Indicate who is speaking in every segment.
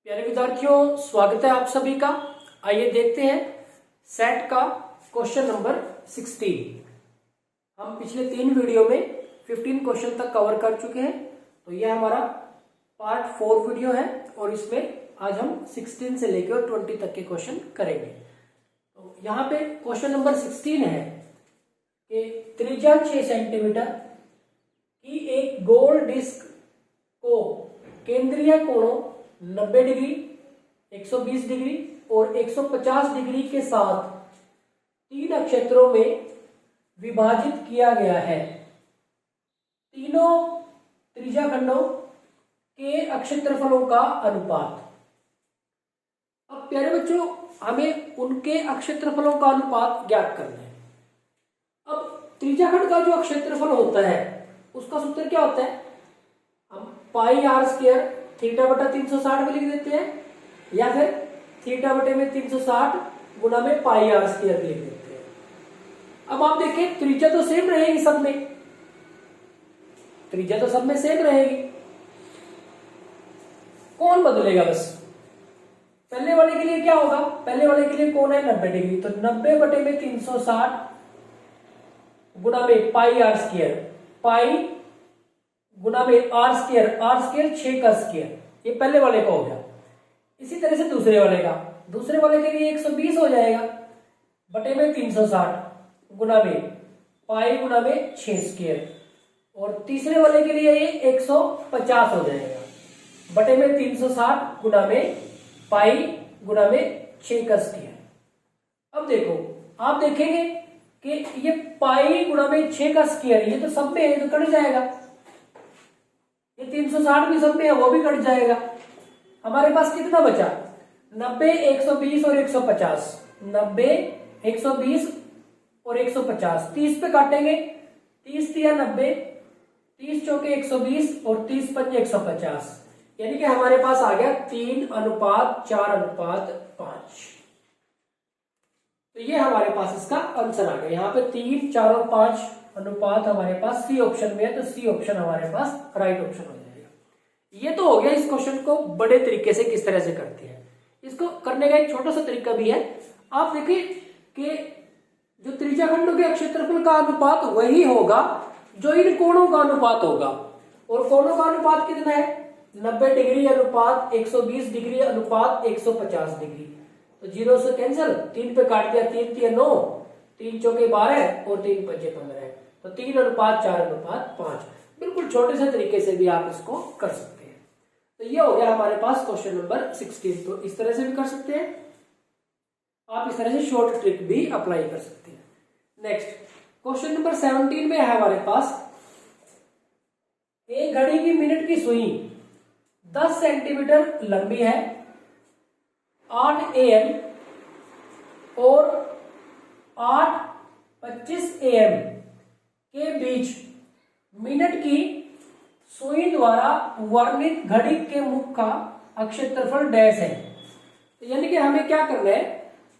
Speaker 1: प्यारे विद्यार्थियों, स्वागत है आप सभी का। आइए देखते हैं सेट का क्वेश्चन नंबर 16। हम पिछले 3 वीडियो में 15 क्वेश्चन तक कवर कर चुके हैं, तो यह हमारा पार्ट 4 वीडियो है और इसमें आज हम 16 से लेकर 20 तक के क्वेश्चन करेंगे। तो यहाँ पे क्वेश्चन नंबर 16 है कि त्रिज्या 6 सेंटीमीटर की एक गोल डिस्क को केंद्रीय कोणों 90 डिग्री, 120 डिग्री और 150 डिग्री के साथ 3 अक्षेत्रों में विभाजित किया गया है। तीनों त्रिज्याखंडों के अक्षेत्रफलों का अनुपात। अब प्यारे बच्चों, हमें उनके अक्षेत्रफलों का अनुपात ज्ञात करना है। अब त्रिज्याखंड का जो अक्षेत्रफल होता है उसका सूत्र क्या होता है? हम पाई आर स्क्वायर थीटा बटा 360 में लिख देते हैं, या फिर थीटा बटे में 360 गुना में पाई आर स्क्वायर लिख देते हैं। अब आप देखें, त्रिज्या तो सेम रहेगी सब में, त्रिज्या तो सब में सेम रहेगी, कौन बदलेगा? बस पहले वाले के लिए क्या होगा? पहले वाले के लिए कौन है 90 डिग्री, तो 90 बटे में 360 गुना में पाई आर स्क्वायर, पाई गुना में आर स्क्वायर, आर स्क्वायर 6 का स्क्वायर, ये पहले वाले का हो गया। इसी तरह से दूसरे वाले का, दूसरे वाले के लिए 120 हो जाएगा बटे में 360 गुना में पाई गुना में 6 स्क्वायर, और तीसरे वाले के लिए ये 150 हो जाएगा बटे में 360 गुना में पाई गुना में 6 का स्क्वायर। अब देखो, आप देखेंगे कि ये पाई गुना में 6 का स्क्वायर ये तो सब में है, तो कट जाएगा। ये 360 भी सब में है, वो भी कट जाएगा। हमारे पास कितना बचा? 90, 120 और 150। 90, 120 और 150, 30 पे काटेंगे, 30 तिया 90, 30 चौके 120 और 30 पंजे 150, यानी कि हमारे पास आ गया 3:4:5। तो ये हमारे पास इसका आंसर आ गया। यहाँ पे 3, 4 और 5 अनुपात हमारे पास सी ऑप्शन में है, तो सी ऑप्शन हमारे पास राइट ऑप्शन हो जाएगा। ये तो हो गया इस क्वेश्चन को बड़े तरीके से किस तरह से करते हैं। इसको करने का एक छोटा सा तरीका भी है। आप देखिए कि जो त्रिज्याखंडों के क्षेत्रफल का अनुपात वही होगा जो इन कोणों का अनुपात होगा, और कोणों का अनुपात कितना है? 90 डिग्री अनुपात 120 डिग्री अनुपात 150 डिग्री। तो 0 से कैंसिल, 3 पे काट दिया, 3 तिया 9, 3 चौके 12 और 3 पंजे 15, तो 3:4:5। बिल्कुल छोटे से तरीके से भी आप इसको कर सकते हैं। तो ये हो गया हमारे पास क्वेश्चन नंबर 16। तो इस तरह से भी कर सकते हैं आप, इस तरह से शॉर्ट ट्रिक भी अप्लाई कर सकते हैं। नेक्स्ट क्वेश्चन नंबर 17 में है हमारे पास, एक घड़ी की मिनट की सुई 10 सेंटीमीटर लंबी है, 8 AM और 8:25 AM के बीच मिनट की सुई द्वारा वर्णित घड़ी के मुख का अक्षेत्रफल डैश है। तो यानी कि हमें क्या करना है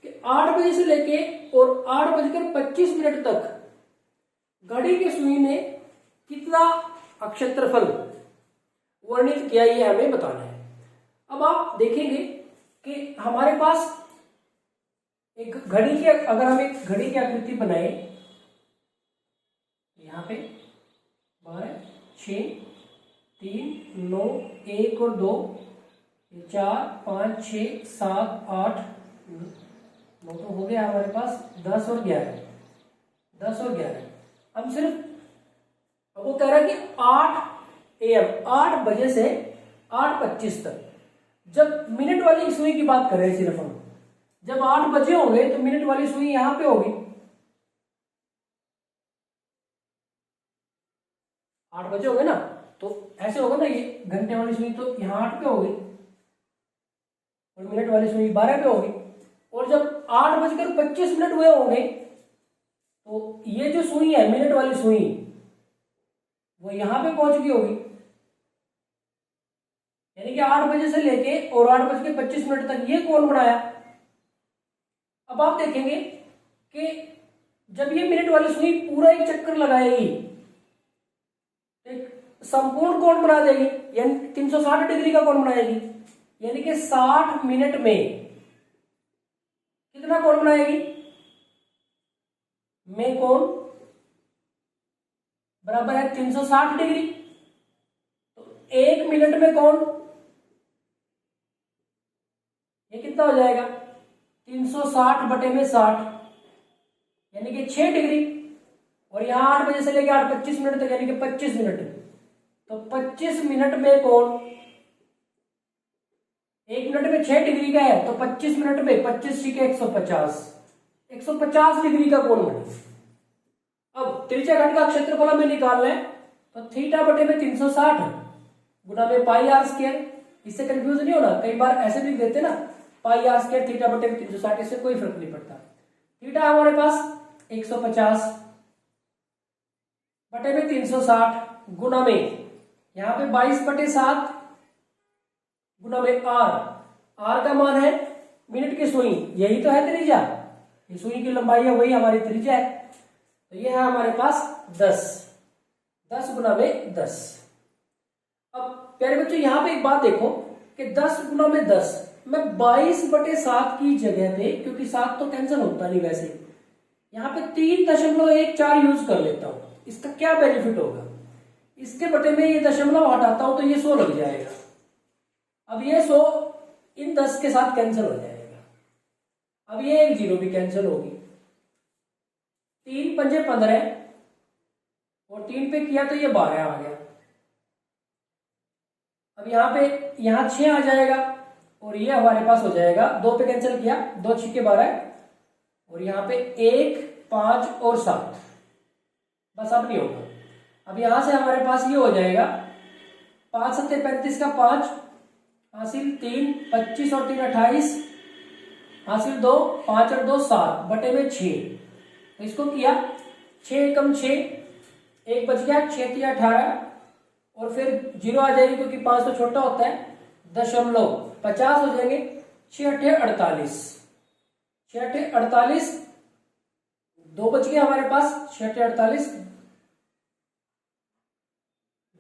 Speaker 1: कि 8 बजे से लेके और 8:25 तक घड़ी की सुई ने कितना अक्षेत्रफल वर्णित किया, ये हमें बताना है। अब आप देखेंगे कि हमारे पास एक घड़ी की, अगर हम एक घड़ी की आकृति बनाए, यहाँ पे 12, 6, 3, 9, 1 और 2, 4, 5, 6, 7, 8, 9 तो हो गया हमारे पास, 10 और 11, 10 और 11। हम सिर्फ, अब वो कह रहा है कि 8 AM, 8 बजे से 8:25 तक, जब मिनट वाली सुई की बात कर रहे हैं सिर्फ हम, जब 8 बजे होंगे तो मिनट वाली सुई यहां पे होगी, 8 बजे होंगे ना, तो ऐसे होगा ना, ये घंटे वाली सुई तो यहाँ 8 पे होगी और मिनट वाली सुई 12 पे होगी। और जब 8:25 हुए होंगे तो ये जो सुई है मिनट वाली सुई, वो यहां पे पहुंच गई होगी, यानी कि 8 बजे से लेके और 8:25 तक ये कोण बनाया। अब आप देखेंगे कि जब ये मिनट वाली सुई पूरा एक चक्कर लगाएगी, एक संपूर्ण कोण बना देगी, यानी 360 डिग्री का कोण बनाएगी, यानी कि 60 मिनट में कितना कोण बनाएगी? में कोण बराबर है 360 डिग्री। तो 1 मिनट में कोण ये कितना हो जाएगा? 360 बटे में 60 यानी कि 6 डिग्री। और यहां 8 बजे से लेकर 8:25 मिनट तक यानी कि 25 मिनट। तो 25 मिनट में कोण 1 मिनट में 6 डिग्री का है, तो 25 मिनट में 25 × 150 डिग्री का कोण बनेगा। अब त्रिज्या घट का क्षेत्रफल हमें निकालना है, तो थीटा बटे में 360 गुना में पाई आर स्क्वायर। इससे कंफ्यूज नहीं होना, कई बार ऐसे भी देते ना, पाई आर स्क्वायर थीटा बटे में 360, इससे कोई फर्क नहीं पड़ता। थीटा हमारे पास 150 बटे में 360 गुना में यहां पे 22/7 गुना में आर का मान है मिनट की सुई, यही तो है त्रिज्या, ये सुई की लंबाई है, वही हमारी त्रिज्या है। तो ये है हमारे पास 10 गुना में 10। अब प्यारे बच्चों यहां पे एक बात देखो कि 10 गुना में 10, मैं 22/7 की जगह पे, क्योंकि 7 तो कैंसिल होता नहीं वैसे, यहां पे 3.14 यूज कर लेता हूं। इसका क्या बेनिफिट होगा? इसके बटे में ये दशमलव हटाता हूं तो ये 100 लग जाएगा। अब ये 100 इन 10 के साथ कैंसिल हो जाएगा। अब ये एक 0 भी कैंसिल होगी। 3 × 5 = 15 और 3 पे किया तो ये 12 आ गया। अब यहां 6 आ जाएगा और ये हमारे पास हो जाएगा, 2 पे कैंसिल किया, 2 × 6 = 12 और यहाँ पे 1, 5 और 7, बस अब नहीं होगा। अब यहां से हमारे पास ये हो जाएगा 5 × 7 = 35 का 5 हासिल 3, 25 और 3 = 28 हासिल 2, 5 और 2 7 बटे में 6। तो इसको किया 6 × 6 1 बच गया, 6 × 3 = 18 और फिर 0 आ जाएगी क्योंकि 5 तो छोटा होता है, दशमलव 50 हो जाएंगे। 6 × 8 = 48, 6 × 8 = 48, 2 बच गए हमारे पास, 6 × 8 = 48,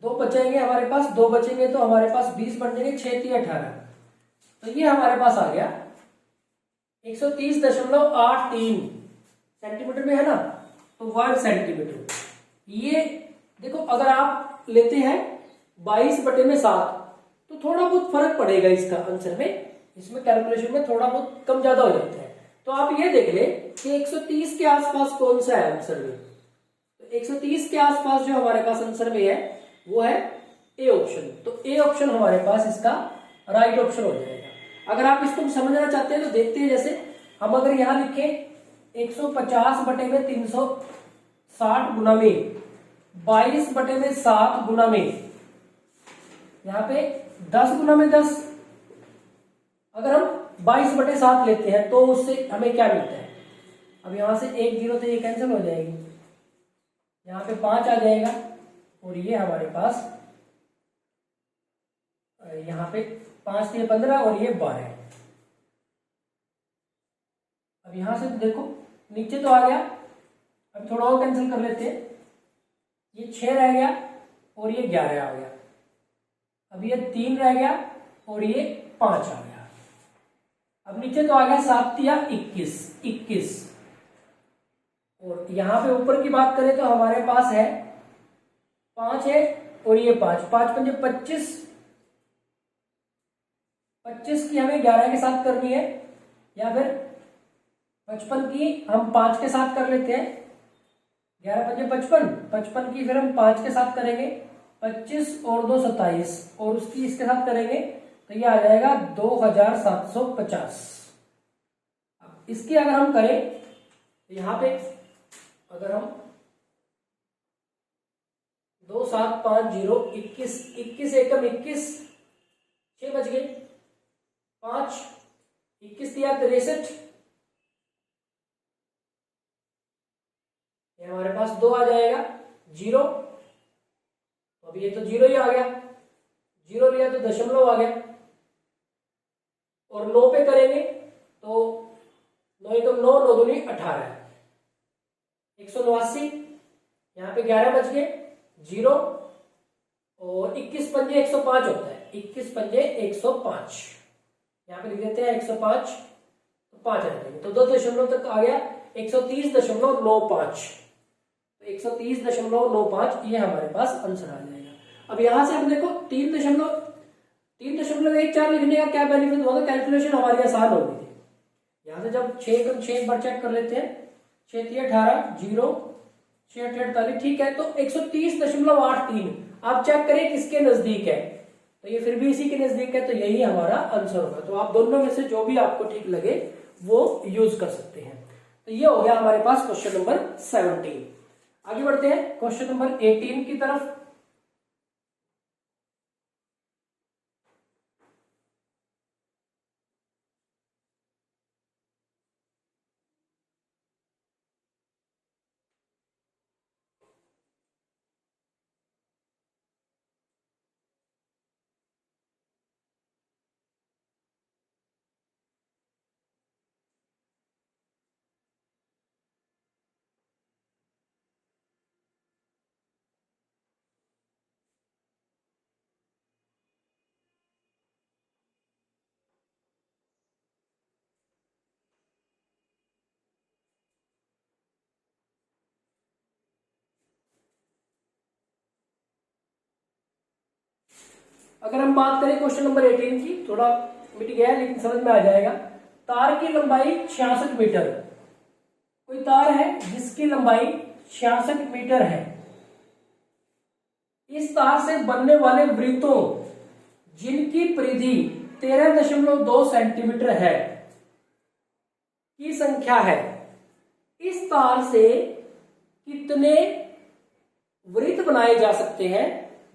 Speaker 1: 2 बचेंगे हमारे पास, 2 बचेंगे तो हमारे पास 20 बन जाएंगे, 6 × 3 = 18। तो ये हमारे पास आ गया 130.83 सेंटीमीटर में है ना, तो 1 सेंटीमीटर। ये देखो अगर आप लेते हैं 22/7 तो थोड़ा बहुत फर्क पड़ेगा इसका आंसर में, इसमें कैलकुलेशन में थोड़ा बहुत कम ज्यादा हो जाता है। तो आप ये देख ले कि 130 के आसपास कौन सा है आंसर में। तो 130 के आसपास जो हमारे पास आंसर में है वो है ए ऑप्शन। तो ए ऑप्शन हमारे पास इसका राइट ऑप्शन हो जाएगा। अगर आप इसको समझना चाहते हैं तो देखते हैं, जैसे हम अगर यहां लिखे 150 बटे में 360 गुना में 22 बटे में 7 गुना में यहां पे 10 गुना में 10, अगर हम 22/7 लेते हैं तो उससे हमें क्या मिलता है? अब यहां से 1 0 तो ये कैंसिल हो जाएगी, यहां पे 5 आ जाएगा और ये हमारे पास यहां पे 5 × 15 और ये 12 है। अब यहां से देखो नीचे तो आ गया, अब थोड़ा और कैंसिल कर लेते हैं, ये 6 रह गया और ये 11 आ गया। अब ये 3 रह गया और ये 5 आ गया। अब नीचे तो आ गया 7 × 3 = 21 और यहां पे ऊपर की बात करें तो हमारे पास है 5 है और ये 5, 5 × 5 = 25 की हमें 11 के साथ करनी है, या फिर 55 की हम 5 के साथ कर लेते हैं, 11 × 5 = 55, 55 की फिर हम 5 के साथ करेंगे, 25 और 2 27 और उसकी इसके साथ करेंगे तो ये आ जाएगा 2750। अब इसकी अगर हम करें तो यहां पे अगर हम 2 7 5 0 21 21 एकम 21, 6 बच गए, 5 21 दिया 63, ये हमारे पास 2 आ जाएगा 0, तो अभी ये तो 0 ही आ गया, 0 लिया तो दशमलव आ गया और 9 पे करेंगे तो 9 एकम 9, 9 दूनी 18, 189, यहाँ पे 11 बच गए 0 और 21 पंजे 105 होता है, 21 पंजे 105। यहाँ पे लिख देते हैं 105, तो 5 रख देंगे, तो 2 दशमलव तक आ गया 130.95। 130.95 ये हमारे पास आंसर आ जाएगा। अब यहां से हम देखो 3.14 लिखने का क्या बेनिफिट हुआ, कैलकुलेशन हमारी आसान हो गई थी। यहां से जब 6 एक बार चेक कर लेते हैं, 6 3 18 0 6 8 48, ठीक है, तो 130.83 आप चेक करें किसके नजदीक है, तो ये फिर भी इसी के नजदीक है, तो यही हमारा आंसर होगा। तो आप दोनों में से जो भी आपको ठीक लगे वो यूज कर सकते हैं। तो ये हो गया हमारे पास क्वेश्चन नंबर 17। आगे बढ़ते हैं क्वेश्चन नंबर 18 की तरफ। अगर हम बात करें क्वेश्चन नंबर 18 की, थोड़ा मिट गया है लेकिन समझ में आ जाएगा। तार की लंबाई 66 मीटर, कोई तार है जिसकी लंबाई 66 मीटर है। इस तार से बनने वाले वृत्तों जिनकी परिधि 13.2 सेंटीमीटर है की संख्या है। इस तार से कितने वृत्त बनाए जा सकते हैं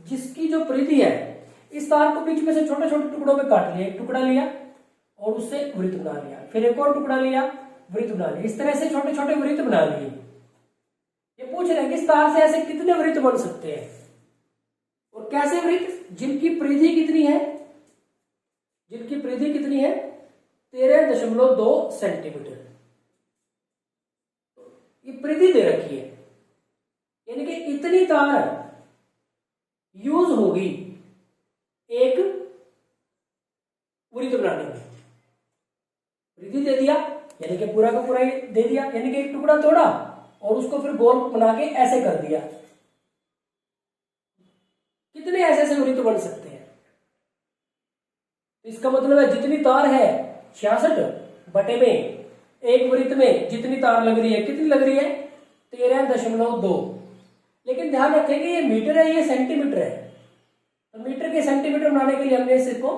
Speaker 1: जिसकी जो परिधि है, इस तार को बीच में से छोटे छोटे टुकड़ों में काट लिया, एक टुकड़ा लिया और उससे वृत्त बना लिया, फिर एक और टुकड़ा लिया, वृत्त बना लिया, इस तरह से छोटे छोटे वृत्त बना लिए। ये पूछ रहे हैं कि इस तार से ऐसे कितने वृत्त बन सकते हैं और कैसे वृत्त, जिनकी परिधि कितनी है, जिनकी परिधि कितनी है 13.2 सेंटीमीटर। ये परिधि दे रखी है, यानी कि इतनी तार यूज होगी एक वृत्त बनाने में। परिधि दे दिया यानी कि पूरा का पूरा दे दिया, यानी कि एक टुकड़ा तोड़ा और उसको फिर गोल बना के ऐसे कर दिया। कितने ऐसे ऐसे वृत्त बन सकते हैं, इसका मतलब है जितनी तार है 66 बटे में एक वृत्त में जितनी तार लग रही है, कितनी लग रही है 13.2। लेकिन ध्यान रखें कि ये मीटर है, ये सेंटीमीटर है, तो मीटर के सेंटीमीटर बनाने के लिए हमने इसको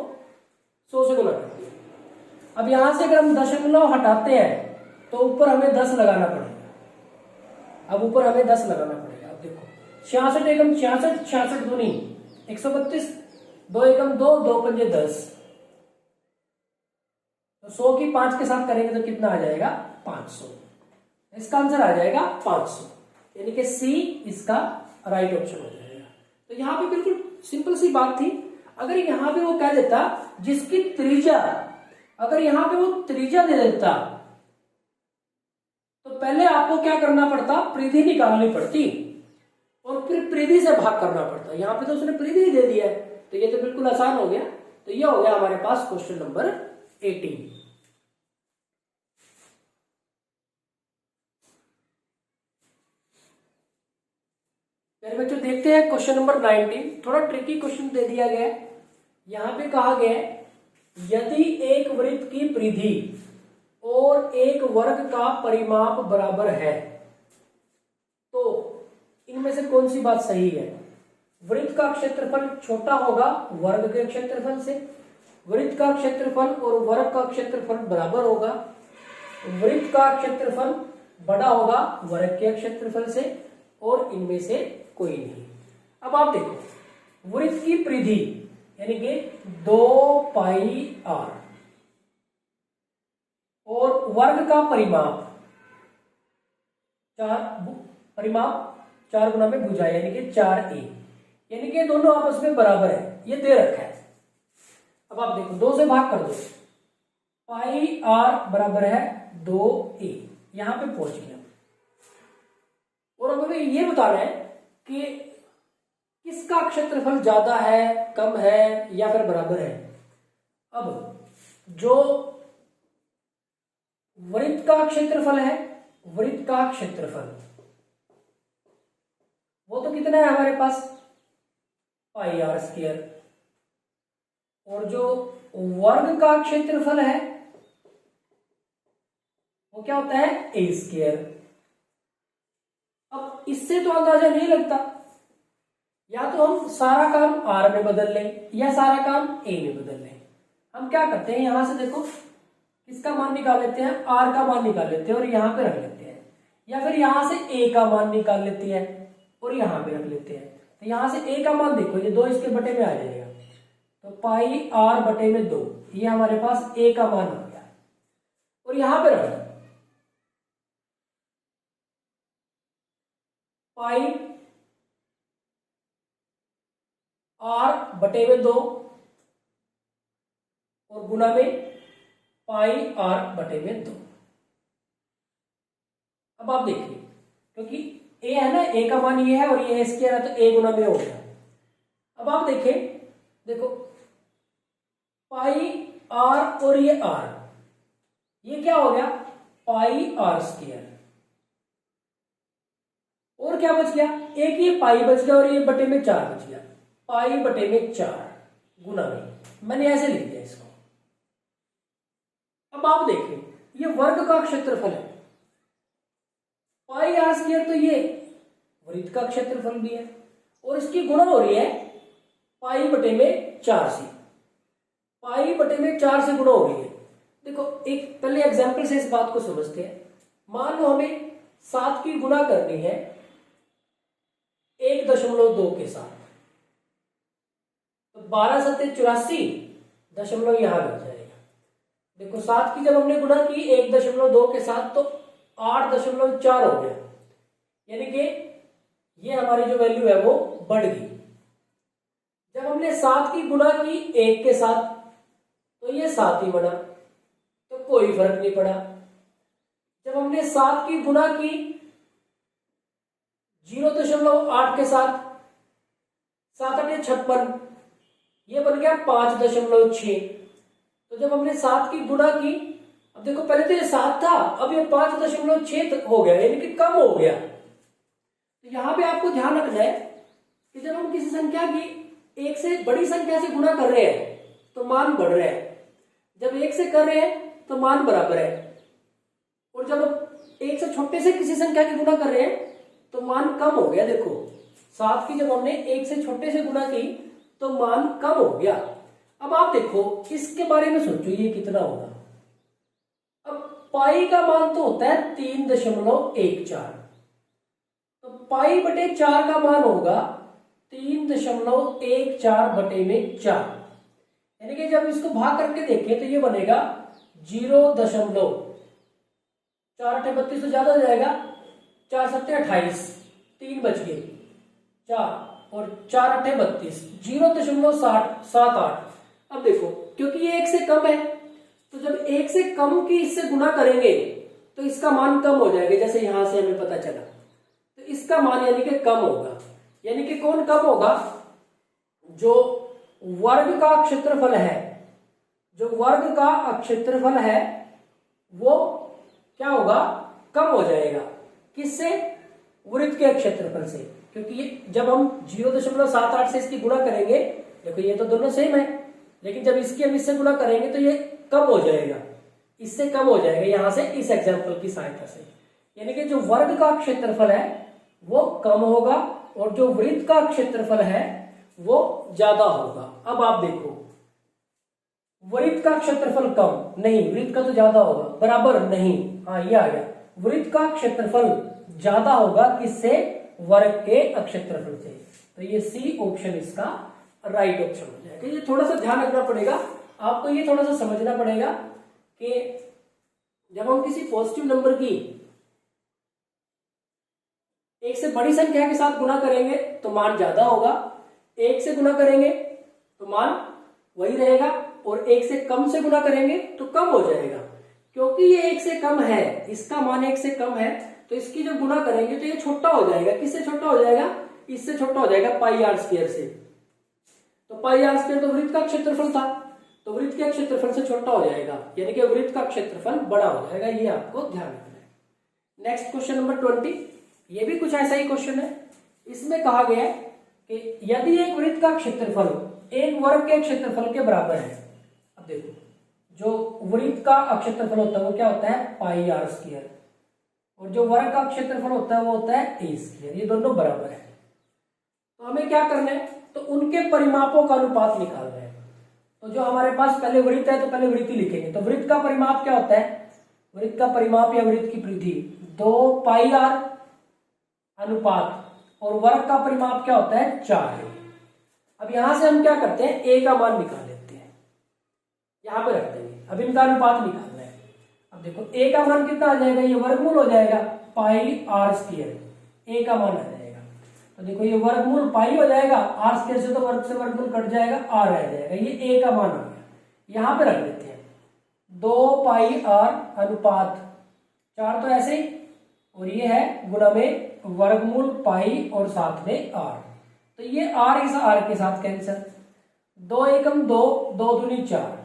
Speaker 1: 100 से गुना कर दिया। अब यहां से अगर हम दशमलव हटाते हैं तो ऊपर हमें 10 लगाना पड़ेगा। अब ऊपर हमें 10 लगाना पड़ेगा। अब देखो 66 एकम 66, 66 दूनी 132, 2 एकम 2, 2 पंजे 10, तो 100 की 5 के साथ करेंगे तो कितना आ जाएगा 500। इसका आंसर आ जाएगा 500, यानी कि सी इसका राइट ऑप्शन हो जाएगा। तो यहां पे बिल्कुल सिंपल सी बात थी। अगर यहां पे वो कह देता जिसकी त्रिज्या, अगर यहां पे वो त्रिज्या दे देता तो पहले आपको क्या करना पड़ता, परिधि निकालनी पड़ती और फिर परिधि से भाग करना पड़ता। यहां पे तो उसने परिधि ही दे दिया है, तो ये तो बिल्कुल आसान हो गया। तो ये हो गया हमारे पास क्वेश्चन नंबर 18। मेरे बच्चों देखते हैं क्वेश्चन नंबर 19। थोड़ा ट्रिकी क्वेश्चन दे दिया गया है। यहां पे कहा गया है यदि एक वृत्त की परिधि और एक वर्ग का परिमाप बराबर है तो इनमें से कौन सी बात सही है। वृत्त का क्षेत्रफल छोटा होगा वर्ग के क्षेत्रफल से, वृत्त का क्षेत्रफल और वर्ग का क्षेत्रफल बराबर होगा, वृत्त का क्षेत्रफल बड़ा होगा वर्ग के क्षेत्रफल से, और इनमें से कोई नहीं। अब आप देखो वृत्त की परिधि यानी कि 2 पाई r और वर्ग का परिमाप 4 गुना में भुजा यानी कि 4a, यानी कि दोनों आपस में बराबर है, ये दे रखा है। अब आप देखो 2 से भाग कर दो, पाई r बराबर है 2a, यहां पे पहुंच गया। और अब हमें ये बताना है कि किसका क्षेत्रफल ज्यादा है, कम है या फिर बराबर है। अब जो वृत्त का क्षेत्रफल है, वृत्त का क्षेत्रफल वो तो कितना है हमारे पास पाई आर स्क्वायर, और जो वर्ग का क्षेत्रफल है वो क्या होता है ए स्क्वायर। अब इससे तो अंदाजा नहीं लगता, या तो हम सारा काम आर में बदल लें या सारा काम ए में बदल लें। हम क्या करते हैं, यहां से देखो किसका मान निकाल लेते हैं, आर का मान निकाल लेते हैं और यहां पे रख लेते हैं, या फिर यहां से ए का मान निकाल लेते हैं और यहां पे रख लेते हैं। तो यहां से ए का मान देखो, ये 2 इसके बटे में आ जाएगा, तो पाई आर बटे में 2, ये हमारे पास ए का मान आ गया, और यहां पे रख पाई आर बटे में 2 और गुना में पाई आर बटे में 2। अब आप देखिए, क्योंकि ए है ना, ए का मान ये है और ये स्क्वायर है, तो ए गुना में हो गया। अब आप देखें, देखो पाई आर और ये आर, ये क्या हो गया पाई आर स्क्वायर, और क्या बच गया, एक ये पाई बच गया और ये बटे में 4 बच गया, पाई बटे में 4 गुना में, मैंने ऐसे लिख दिया इसको। अब आप देखें, ये वर्ग का क्षेत्रफल है, पाई आर स्क्वायर, तो ये वृत्त का क्षेत्रफल भी है, और इसकी गुणा हो रही है पाई बटे में 4 से, पाई बटे में 4 से गुणा हो रही है। देखो एक पहले एग्जांपल से इस बात को समझते हैं। मान लो हमें 7 की गुणा करनी है 1.2 के साथ, तो 12 सत्ते 84 दशमलव यहां लग जाएगा। देखो 7 की जब हमने गुणा की 1.2 के साथ तो 8.4 हो गया, यानी कि ये हमारी जो वैल्यू है वो बढ़ गई। जब हमने 7 की गुणा की 1 के साथ तो ये 7 ही बना, तो कोई फर्क नहीं पड़ा। जब हमने 7 की गुणा की 0.8 के साथ, 7 8 56, ये बन गया 5.6। तो जब हमने 7 की गुणा की, अब देखो पहले तो ये 7 था, अब ये 5.6 हो गया, यानी कि कम हो गया। तो यहां पे आपको ध्यान रखना है कि जब हम किसी संख्या की एक से बड़ी संख्या से गुणा कर रहे हैं तो मान बढ़ रहा है, जब 1 से कर रहे हैं तो मान बराबर है, और जब 1 से छोटे से किसी संख्या की गुणा कर रहे हैं तो मान कम हो गया। देखो 7 की जब हमने 1 से छोटे से गुणा की तो मान कम हो गया। अब आप देखो इसके बारे में सोचो, ये कितना होगा। अब पाई का मान तो होता है 3.14, तो पाई बटे 4 का मान होगा 3.14 बटे में 4, यानी कि जब इसको भाग करके देखें तो ये बनेगा 0.4 8 32 तो ज्यादा हो जाएगा, 4 7 28, 3 बच गए 4 और 4 8 32, 0.78। अब देखो क्योंकि ये 1 से कम है, तो जब 1 से कम की इससे गुणा करेंगे तो इसका मान कम हो जाएगा, जैसे यहां से हमें पता चला। तो इसका मान यानी कि कम होगा, यानी कि कौन कम होगा, जो वर्ग का क्षेत्रफल है, जो वर्ग का क्षेत्रफल है वो क्या होगा, कम हो जाएगा। किससे, वृत्त के क्षेत्रफल से, क्योंकि ये जब हम 0.78 से इसकी गुणा करेंगे, देखो ये तो दोनों सेम है, लेकिन जब इसकी हम इससे गुणा करेंगे तो ये कम हो जाएगा, इससे कम हो जाएगा यहां से, इस एग्जाम्पल की सहायता से। यानी कि जो वर्ग का क्षेत्रफल है वो कम होगा और जो वृत्त का क्षेत्रफल है वो ज्यादा होगा। अब आप देखो वृत्त का क्षेत्रफल कम नहीं, वृत्त का तो ज्यादा होगा, बराबर नहीं, हाँ ये आ गया, वृत्त का क्षेत्रफल ज्यादा होगा किससे, वर्ग के क्षेत्रफल से। तो ये सी ऑप्शन इसका राइट ऑप्शन हो जाएगा। ये थोड़ा सा ध्यान रखना पड़ेगा आपको, ये थोड़ा सा समझना पड़ेगा कि जब हम किसी पॉजिटिव नंबर की एक से बड़ी संख्या के साथ गुणा करेंगे तो मान ज्यादा होगा, 1 से गुणा करेंगे तो मान वही रहेगा, और 1 से कम से गुणा करेंगे तो कम हो जाएगा। क्योंकि ये 1 से कम है, इसका मान 1 से कम है, तो इसकी जब गुणा करेंगे तो ये छोटा हो जाएगा। किससे छोटा हो जाएगा, इससे छोटा हो जाएगा पाई आर स्क्वायर से। तो पाई आर स्क्वायर तो वृत्त का क्षेत्रफल था, तो वृत्त के क्षेत्रफल से छोटा हो जाएगा, यानी कि वृत्त का क्षेत्रफल बड़ा हो जाएगा। ये आपको ध्यान रखना है। नेक्स्ट क्वेश्चन नंबर 20, ये भी कुछ ऐसा ही क्वेश्चन है। इसमें कहा गया है कि यदि एक वृत्त का क्षेत्रफल एक वर्ग के क्षेत्रफल के बराबर है। अब देखो, जो वृत्त का क्षेत्रफल होता है वो क्या होता है, पाई आर स्क्वायर, और जो वर्ग का क्षेत्रफल होता है वो होता है ए स्क्वायर। ये दोनों बराबर है। तो हमें क्या करना है, तो उनके परिमापों का अनुपात निकालना है। तो जो हमारे पास पहले वृत्त है तो पहले वृत्त ही लिखेंगे। तो वृत्त का परिमाप क्या होता है, वृत्त का परिमाप या वृत्त की परिधि 2 पाई आर अनुपात, और वर्ग का परिमाप क्या होता है 4 है। अब यहां से हम क्या करते हैं, ए का मान निकाल लेते हैं, यहां पे रख देंगे। अब इनका अनुपात निकालना है। अब देखो ए का मान कितना आ जाएगा, ये वर्गमूल हो जाएगा पाई आर स्क्वायर, ए का मान आ जाएगा। तो देखो ये वर्गमूल पाई हो जाएगा, आर स्क्वायर से तो वर्ग से वर्गमूल कट जाएगा, आर रह जाएगा, ये ए का मान आ गया। यहां पे रख देते हैं 2 पाई आर अनुपात 4 तो ऐसे ही, और ये है गुणा में वर्गमूल पाई और साथ में आर। तो ये आर इस आर के साथ कैंसिल, 2 एकम 2, 2 दूनी 4।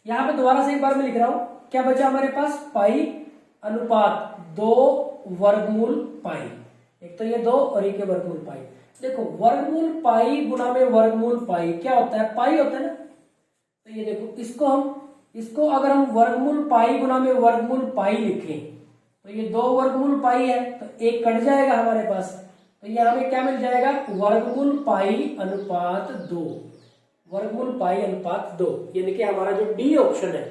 Speaker 1: यहां पे दोबारा से एक बार मैं लिख रहा हूं, क्या बचा हमारे पास, पाई अनुपात 2 वर्गमूल पाई। एक तो ये 2 और एक वर्गमूल पाई। देखो वर्गमूल पाई गुणा में वर्गमूल पाई क्या होता है, पाई होता है ना। तो ये देखो, इसको अगर हम वर्गमूल पाई गुणा में वर्गमूल पाई लिखें तो ये 2 वर्गमूल पाई है, तो एक कट जाएगा हमारे पास। तो ये हमें क्या मिल जाएगा, वर्गमूल पाई अनुपात 2, वर्गमूल पाई अनुपात 2, यानी कि हमारा जो डी ऑप्शन है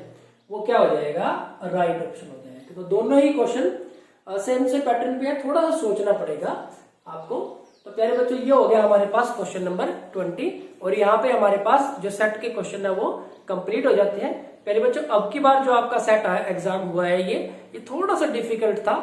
Speaker 1: वो क्या हो जाएगा, राइट ऑप्शन हो जाएगा। तो दोनों ही क्वेश्चन सेम से पैटर्न पे है, थोड़ा सा सोचना पड़ेगा आपको। तो प्यारे बच्चों, ये हो गया हमारे पास क्वेश्चन नंबर 20, और यहाँ पे हमारे पास जो सेट के क्वेश्चन है वो कंप्लीट हो जाते हैं। प्यारे बच्चों, अब की बार जो आपका सेट एग्जाम हुआ है ये थोड़ा सा डिफिकल्ट था।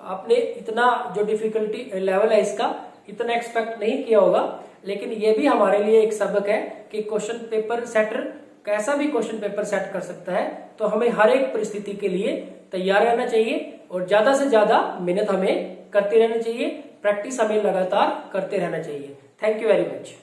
Speaker 1: आपने इतना जो डिफिकल्टी लेवल है इसका इतना एक्सपेक्ट नहीं किया होगा, लेकिन ये भी हमारे लिए एक सबक है कि क्वेश्चन पेपर सेटर कैसा भी क्वेश्चन पेपर सेट कर सकता है। तो हमें हर एक परिस्थिति के लिए तैयार रहना चाहिए, और ज्यादा से ज्यादा मेहनत हमें करते रहना चाहिए, प्रैक्टिस हमें लगातार करते रहना चाहिए। Thank you very much.